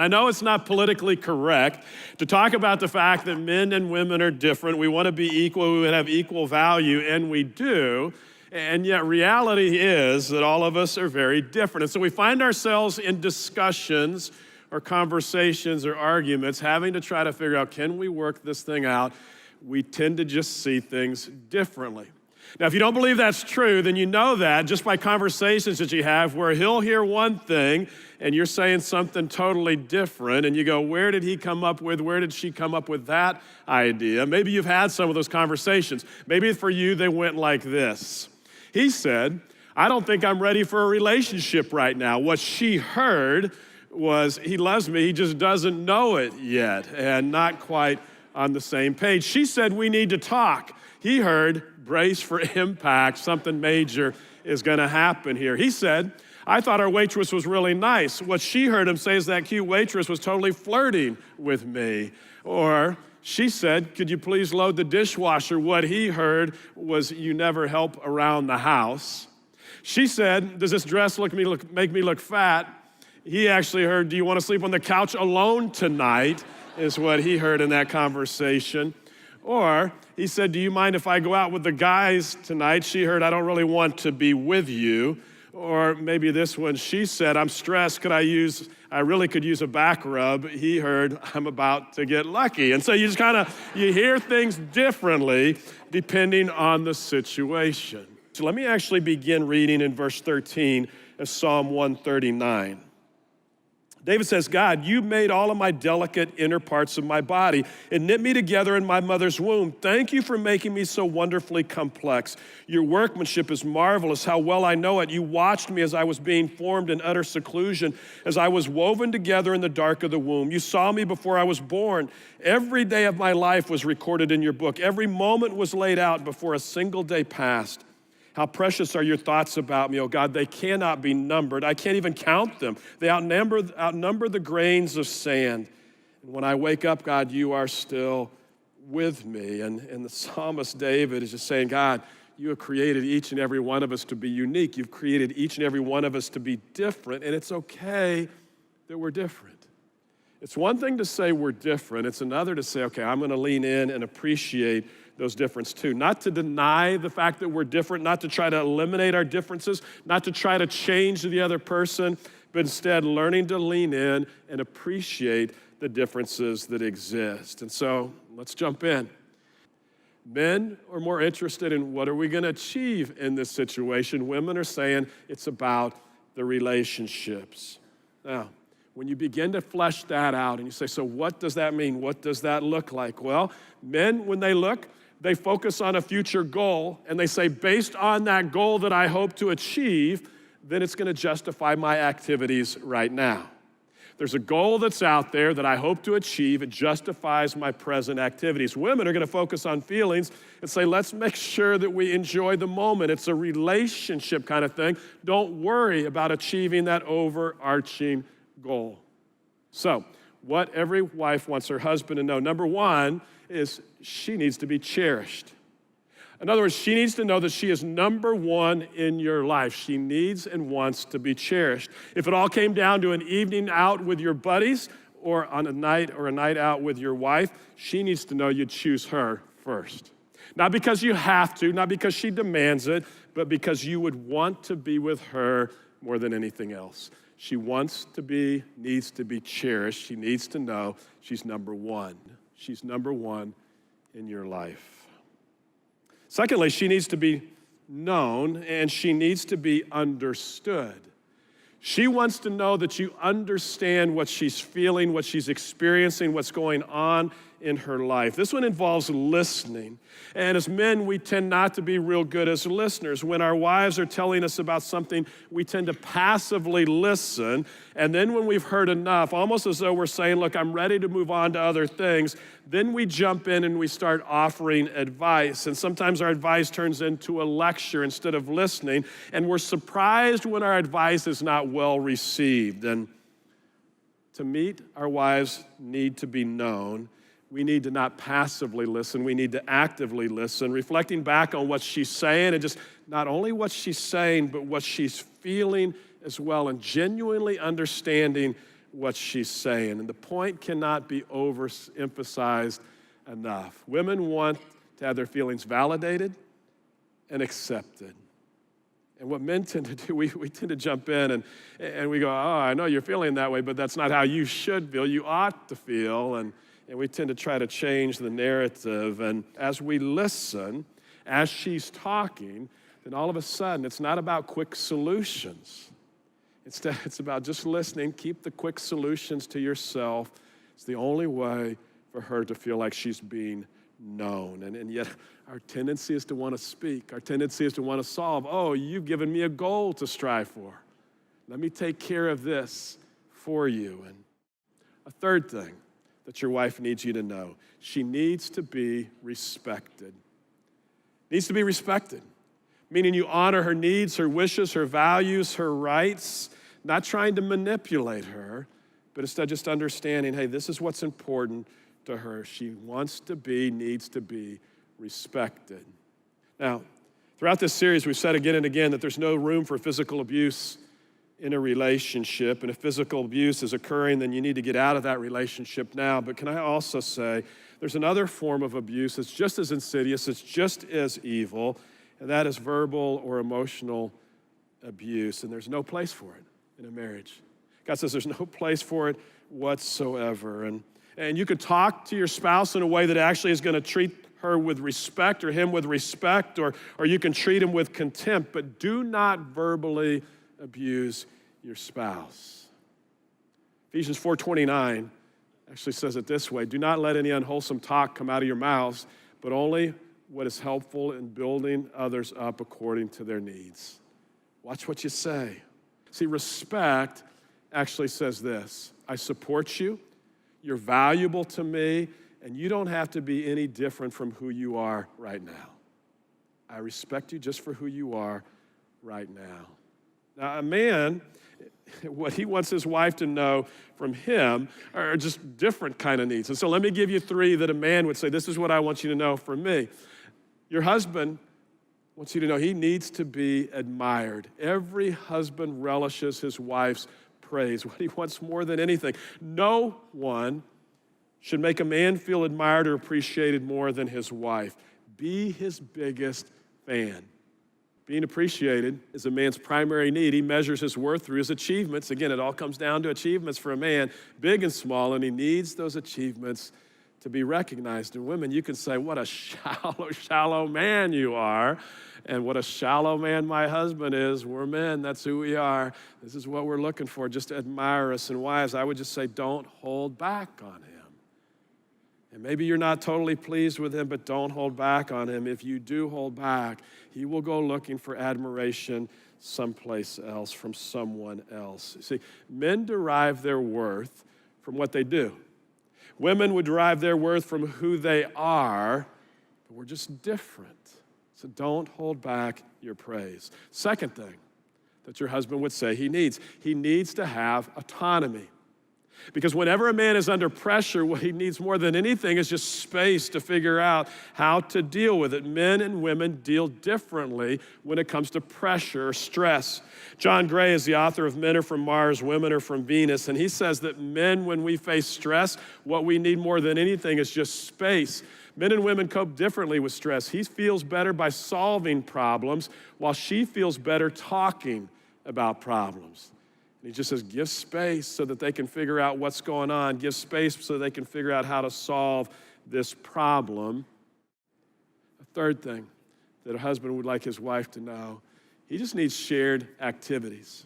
I know it's not politically correct to talk about the fact that men and women are different. We want to be equal, we want to have equal value, and we do. And yet reality is that all of us are very different. And so we find ourselves in discussions or conversations or arguments having to try to figure out, can we work this thing out? We tend to just see things differently. Now, if you don't believe that's true, then you know that just by conversations that you have where he'll hear one thing and you're saying something totally different, and you go, where did he come up with, where did she come up with that idea? Maybe you've had some of those conversations. Maybe for you, they went like this. He said, I don't think I'm ready for a relationship right now. What she heard was, he loves me, he just doesn't know it yet, and not quite on the same page. She said, we need to talk. He heard, brace for impact, something major is gonna happen here. He said, I thought our waitress was really nice. What she heard him say is that cute waitress was totally flirting with me. Or she said, could you please load the dishwasher? What he heard was, you never help around the house. She said, does this dress make me look fat? He actually heard, do you want to sleep on the couch alone tonight? Is what he heard in that conversation. Or he said, do you mind if I go out with the guys tonight? She heard, I don't really want to be with you. Or maybe this one, she said, I'm stressed, I really could use a back rub. He heard, I'm about to get lucky. And so you just you hear things differently depending on the situation. So let me actually begin reading in verse 13 of Psalm 139. David says, God, you made all of my delicate inner parts of my body and knit me together in my mother's womb. Thank you for making me so wonderfully complex. Your workmanship is marvelous, how well I know it. You watched me as I was being formed in utter seclusion, as I was woven together in the dark of the womb. You saw me before I was born. Every day of my life was recorded in your book. Every moment was laid out before a single day passed. How precious are your thoughts about me, oh God. They cannot be numbered. I can't even count them. They outnumber the grains of sand. And when I wake up, God, you are still with me. And the psalmist David is just saying, God, you have created each and every one of us to be unique. You've created each and every one of us to be different, and it's okay that we're different. It's one thing to say we're different. It's another to say, okay, I'm going to lean in and appreciate those differences too. Not to deny the fact that we're different, not to try to eliminate our differences, not to try to change the other person, but instead learning to lean in and appreciate the differences that exist. And so let's jump in. Men are more interested in what are we going to achieve in this situation. Women are saying it's about the relationships. Now, when you begin to flesh that out and you say, so what does that mean? What does that look like? Well, men, when they look, they focus on a future goal, and they say, based on that goal that I hope to achieve, then it's going to justify my activities right now. There's a goal that's out there that I hope to achieve. It justifies my present activities. Women are going to focus on feelings and say, let's make sure that we enjoy the moment. It's a relationship kind of thing. Don't worry about achieving that overarching goal. So, what every wife wants her husband to know, number one, is she needs to be cherished. In other words, she needs to know that she is number one in your life. She needs and wants to be cherished. If it all came down to an evening out with your buddies or on a night out with your wife, she needs to know you'd choose her first. Not because you have to, not because she demands it, but because you would want to be with her more than anything else. She needs to be cherished. She needs to know she's number one. She's number one in your life. Secondly, she needs to be known and she needs to be understood. She wants to know that you understand what she's feeling, what she's experiencing, what's going on in her life. This one involves listening. And as men, we tend not to be real good as listeners. When our wives are telling us about something, we tend to passively listen. And then when we've heard enough, almost as though we're saying, look, I'm ready to move on to other things, then we jump in and we start offering advice. And sometimes our advice turns into a lecture instead of listening. And we're surprised when our advice is not well received. And to meet our wives' need to be known, we need to not passively listen, we need to actively listen, reflecting back on what she's saying, and just not only what she's saying, but what she's feeling as well, and genuinely understanding what she's saying. And the point cannot be overemphasized enough. Women want to have their feelings validated and accepted. And what men tend to do, we tend to jump in and we go, oh, I know you're feeling that way, but that's not how you should feel. You ought to feel. And we tend to try to change the narrative. And as we listen, as she's talking, then all of a sudden, it's not about quick solutions. It's about just listening. Keep the quick solutions to yourself. It's the only way for her to feel like she's being known. And yet, our tendency is to want to speak. Our tendency is to want to solve. Oh, you've given me a goal to strive for. Let me take care of this for you. And a third thing that your wife needs you to know, she needs to be respected. Needs to be respected, meaning you honor her needs, her wishes, her values, her rights, not trying to manipulate her, but instead just understanding, hey, this is what's important to her. She wants to be, needs to be respected. Now, throughout this series, we've said again and again that there's no room for physical abuse in a relationship, and if physical abuse is occurring, then you need to get out of that relationship now. But can I also say there's another form of abuse that's just as insidious, it's just as evil, and that is verbal or emotional abuse, and there's no place for it in a marriage. God says there's no place for it whatsoever. And you could talk to your spouse in a way that actually is going to treat her with respect or him with respect, or you can treat him with contempt, but do not verbally abuse your spouse. Ephesians 4:29 actually says it this way: do not let any unwholesome talk come out of your mouths, but only what is helpful in building others up according to their needs. Watch what you say. See, respect actually says this: I support you, you're valuable to me, and you don't have to be any different from who you are right now. I respect you just for who you are right now. Now, a man, what he wants his wife to know from him are just different kind of needs. And so let me give you three that a man would say, this is what I want you to know from me. Your husband wants you to know he needs to be admired. Every husband relishes his wife's praise, what he wants more than anything. No one should make a man feel admired or appreciated more than his wife. Be his biggest fan. Being appreciated is a man's primary need. He measures his worth through his achievements. Again, it all comes down to achievements for a man, big and small, and he needs those achievements to be recognized. And women, you can say, what a shallow man you are, and what a shallow man my husband is. We're men, that's who we are. This is what we're looking for, just to admire us. And wives, I would just say, don't hold back on him. And maybe you're not totally pleased with him, but don't hold back on him. If you do hold back, he will go looking for admiration someplace else, from someone else. See, men derive their worth from what they do. Women would derive their worth from who they are, but we're just different. So don't hold back your praise. Second thing that your husband would say he needs to have autonomy. Because whenever a man is under pressure, what he needs more than anything is just space to figure out how to deal with it. Men and women deal differently when it comes to pressure or stress. John Gray is the author of Men Are From Mars, Women Are From Venus, and he says that men, when we face stress, what we need more than anything is just space. Men and women cope differently with stress. He feels better by solving problems, while she feels better talking about problems. And he just says, give space so that they can figure out what's going on. Give space so they can figure out how to solve this problem. A third thing that a husband would like his wife to know, he just needs shared activities.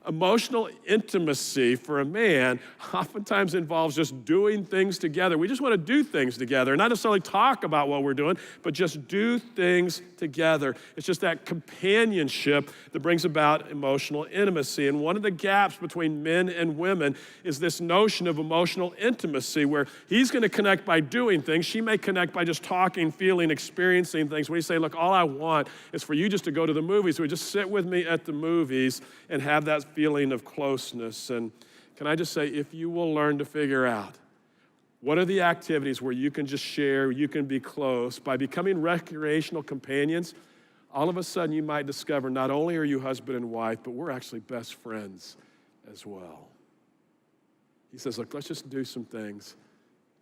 Emotional intimacy for a man oftentimes involves just doing things together. We just want to do things together, not necessarily talk about what we're doing, but just do things together. It's just that companionship that brings about emotional intimacy. And one of the gaps between men and women is this notion of emotional intimacy, where he's going to connect by doing things. She may connect by just talking, feeling, experiencing things. When you say, look, all I want is for you just to go to the movies. So just sit with me at the movies and have that feeling of closeness. And can I just say, if you will learn to figure out what are the activities where you can just share, you can be close, by becoming recreational companions, all of a sudden you might discover not only are you husband and wife, but we're actually best friends as well. He says, look, let's just do some things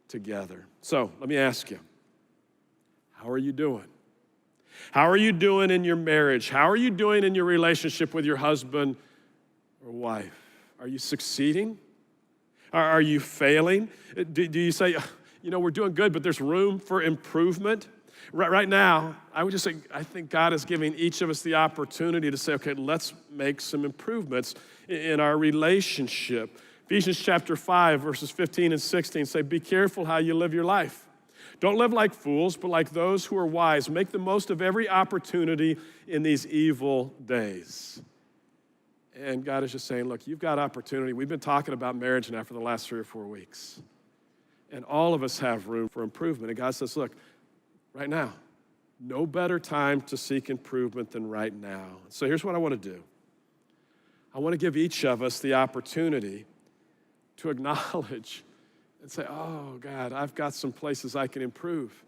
together. So let me ask you, how are you doing? How are you doing in your marriage? How are you doing in your relationship with your husband or wife? Are you succeeding? Are you failing? Do you say, we're doing good, but there's room for improvement? Right now, I would just say, I think God is giving each of us the opportunity to say, okay, let's make some improvements in our relationship. Ephesians chapter 5, verses 15 and 16 say, be careful how you live your life. Don't live like fools, but like those who are wise. Make the most of every opportunity in these evil days. And God is just saying, look, you've got opportunity. We've been talking about marriage now for the last 3 or 4 weeks. And all of us have room for improvement. And God says, look, right now, no better time to seek improvement than right now. So here's what I want to do. I want to give each of us the opportunity to acknowledge and say, oh, God, I've got some places I can improve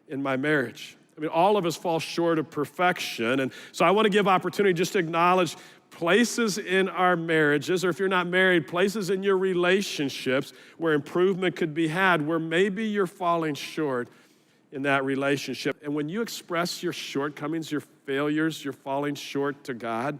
in my marriage. I mean, all of us fall short of perfection. And so I want to give opportunity just to acknowledge places in our marriages, or if you're not married, places in your relationships where improvement could be had, where maybe you're falling short in that relationship. And when you express your shortcomings, your failures, your falling short to God,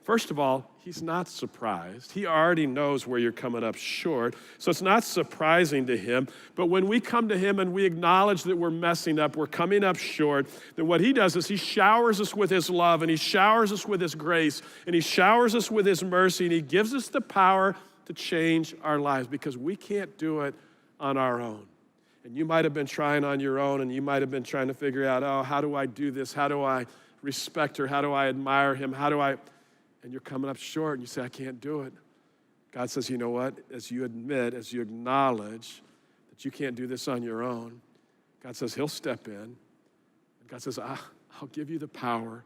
first of all, he's not surprised. He already knows where you're coming up short, so it's not surprising to him. But when we come to him and we acknowledge that we're messing up, we're coming up short, then what he does is he showers us with his love, and he showers us with his grace, and he showers us with his mercy, and he gives us the power to change our lives because we can't do it on our own. And you might have been trying on your own, and you might have been trying to figure out, oh, how do I do this? How do I respect her? How do I admire him? And you're coming up short, and you say, I can't do it. God says, you know what? As you admit, as you acknowledge that you can't do this on your own, God says he'll step in. And God says, I'll give you the power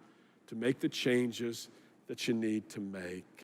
to make the changes that you need to make.